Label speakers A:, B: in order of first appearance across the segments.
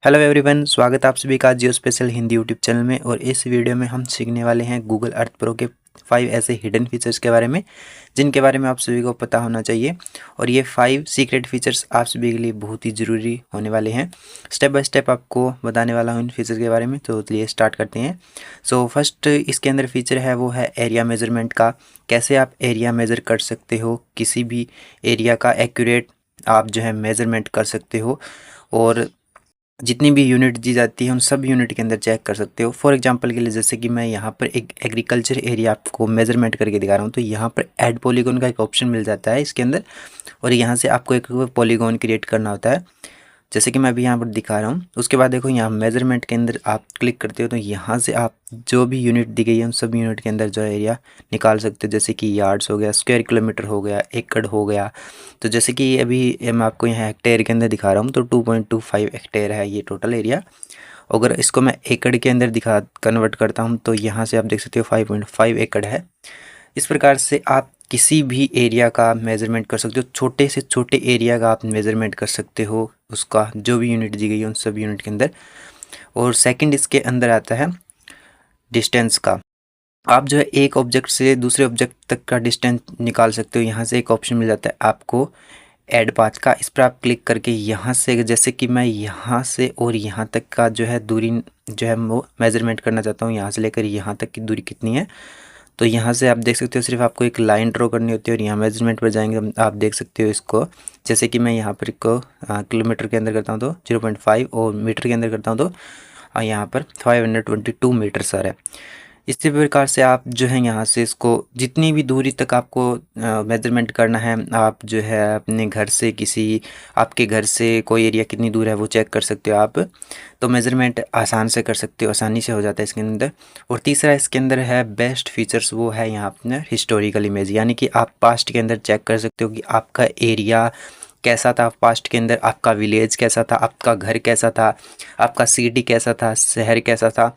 A: Hello everyone, स्वागत है आप सभी का जियो स्पेशल हिंदी यूट्यूब चैनल में। और इस वीडियो में हम सीखने वाले हैं गूगल अर्थ प्रो के 5 ऐसे हिडन फीचर्स के बारे में जिनके बारे में आप सभी को पता होना चाहिए। और ये 5 सीक्रेट फीचर्स आप सभी के लिए बहुत ही ज़रूरी होने वाले हैं। स्टेप बाय स्टेप आपको बताने वाला हूँ इन फीचर्स के बारे में, तो चलिए स्टार्ट करते हैं। सो फर्स्ट इसके अंदर फीचर है वो है एरिया मेजरमेंट का। कैसे आप एरिया मेज़र कर सकते हो, किसी भी एरिया का एक्यूरेट आप जो है मेज़रमेंट कर सकते हो। और जितनी भी यूनिट दी जाती है उन सब यूनिट के अंदर चेक कर सकते हो। फॉर एग्जांपल के लिए जैसे कि मैं यहाँ पर एक एग्रीकल्चर एरिया आपको मेजरमेंट करके दिखा रहा हूँ, तो यहाँ पर ऐड पॉलीगॉन का एक ऑप्शन मिल जाता है इसके अंदर। और यहाँ से आपको एक पॉलीगॉन क्रिएट करना होता है, जैसे कि मैं अभी यहाँ पर दिखा रहा हूँ। उसके बाद देखो यहाँ मेजरमेंट के अंदर आप क्लिक करते हो तो यहाँ से आप जो भी यूनिट दी गई है उन सब यूनिट के अंदर जो है एरिया निकाल सकते हो, जैसे कि यार्ड्स हो गया, स्क्वायर किलोमीटर हो गया, एकड़ हो गया। तो जैसे कि अभी मैं आपको यहाँ हेक्टेयर के अंदर दिखा रहा हूँ, तो 2.25 हेक्टेयर है ये टोटल एरिया। अगर इसको मैं एकड़ के अंदर कन्वर्ट करता हूँ तो यहाँ से आप देख सकते हो 5.5 एकड़ है। इस प्रकार से आप किसी भी एरिया का मेज़रमेंट कर सकते हो, छोटे से छोटे एरिया का आप मेज़रमेंट कर सकते हो, उसका जो भी यूनिट दी गई है उन सब यूनिट के अंदर। और सेकंड इसके अंदर आता है डिस्टेंस का। आप जो है एक ऑब्जेक्ट से दूसरे ऑब्जेक्ट तक का डिस्टेंस निकाल सकते हो। यहाँ से एक ऑप्शन मिल जाता है आपको ऐड पाथ का। इस पर आप क्लिक करके यहाँ से, जैसे कि मैं यहाँ से और यहाँ तक का जो है दूरी जो है वो मेज़रमेंट करना चाहता हूँ, यहाँ से लेकर यहाँ तक की दूरी कितनी है। तो यहाँ से आप देख सकते हो सिर्फ आपको एक लाइन ड्रॉ करनी होती है और यहाँ मेजरमेंट पर जाएंगे आप देख सकते हो इसको। जैसे कि मैं यहाँ पर इसको किलोमीटर के अंदर करता हूँ तो 0.5 और मीटर के अंदर करता हूँ तो यहाँ पर 522 मीटर सर है। इसी प्रकार से आप जो है यहाँ से इसको जितनी भी दूरी तक आपको मेजरमेंट करना है, आप जो है अपने घर से आपके घर से कोई एरिया कितनी दूर है वो चेक कर सकते हो आप। तो मेज़रमेंट आसान से कर सकते हो, आसानी से हो जाता है इसके अंदर। और तीसरा इसके अंदर है बेस्ट फीचर्स, वो है यहाँ अपना हिस्टोरिकल इमेज, यानी कि आप पास्ट के अंदर चेक कर सकते हो कि आपका एरिया कैसा था पास्ट के अंदर, आपका विलेज कैसा था, आपका घर कैसा था, आपका सिटी कैसा था, शहर कैसा था,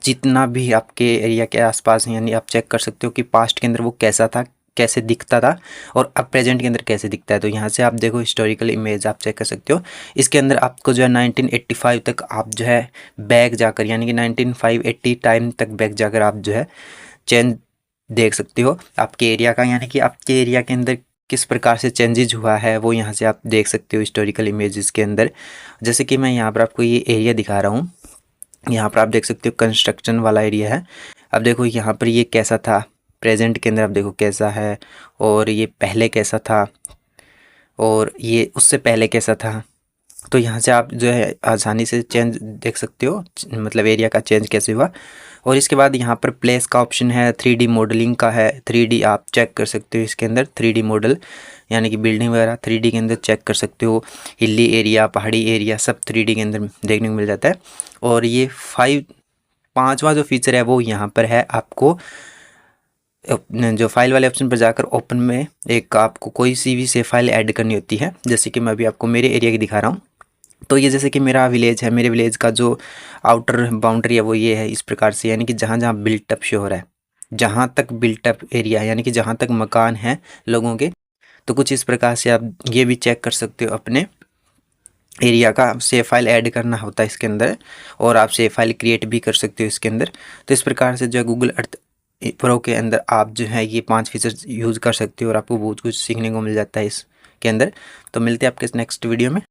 A: जितना भी आपके एरिया के आसपास है, यानी आप चेक कर सकते हो कि पास्ट के अंदर वो कैसा था, कैसे दिखता था, और अब प्रेजेंट के अंदर कैसे दिखता है। तो यहाँ से आप देखो हिस्टोरिकल इमेज आप चेक कर सकते हो। इसके अंदर आपको जो है 1985 तक आप जो है बैक जाकर, यानी कि 1980 टाइम तक बैक जाकर आप जो है चेंज देख सकते हो आपके एरिया का, यानी कि आपके एरिया के अंदर किस प्रकार से चेंजेज हुआ है वो यहाँ से आप देख सकते हो हिस्टोरिकल इमेजेस के अंदर। जैसे कि मैं यहाँ पर आपको ये एरिया दिखा रहा हूँ, यहाँ पर आप देख सकते हो कंस्ट्रक्शन वाला एरिया है। अब देखो यहाँ पर ये कैसा था प्रेजेंट के अंदर, आप देखो कैसा है, और ये पहले कैसा था, और ये उससे पहले कैसा था। तो यहाँ से आप जो है आसानी से चेंज देख सकते हो, मतलब एरिया का चेंज कैसे हुआ। और इसके बाद यहाँ पर प्लेस का ऑप्शन है, 3D मॉडलिंग का है। 3D आप चेक कर सकते हो इसके अंदर, 3D मॉडल यानी कि बिल्डिंग वगैरह 3D के अंदर चेक कर सकते हो। हिली एरिया, पहाड़ी एरिया सब 3D के अंदर देखने को मिल जाता है। और ये पांचवा जो फीचर है वो यहाँ पर है, आपको जो फाइल वाले ऑप्शन पर जाकर ओपन में एक आपको कोई सी भी से फाइल ऐड करनी होती है। जैसे कि मैं अभी आपको मेरे एरिया की दिखा रहा हूँ, तो ये जैसे कि मेरा विलेज है, मेरे विलेज का जो आउटर बाउंड्री है वो ये है इस प्रकार से, यानी कि जहाँ जहाँ बिल्टअप शो हो रहा है, जहाँ तक बिल्टअप एरिया यानी कि जहाँ तक मकान हैं लोगों के, तो कुछ इस प्रकार से आप ये भी चेक कर सकते हो अपने एरिया का। सेव फाइल ऐड करना होता है इसके अंदर, और आप सेव फाइल क्रिएट भी कर सकते हो इसके अंदर। तो इस प्रकार से जो है गूगल अर्थ प्रो के अंदर आप जो है ये 5 फीचर्स यूज़ कर सकते हो और आपको बहुत कुछ सीखने को मिल जाता है इसके अंदर। तो मिलते हैं आपके नेक्स्ट वीडियो में।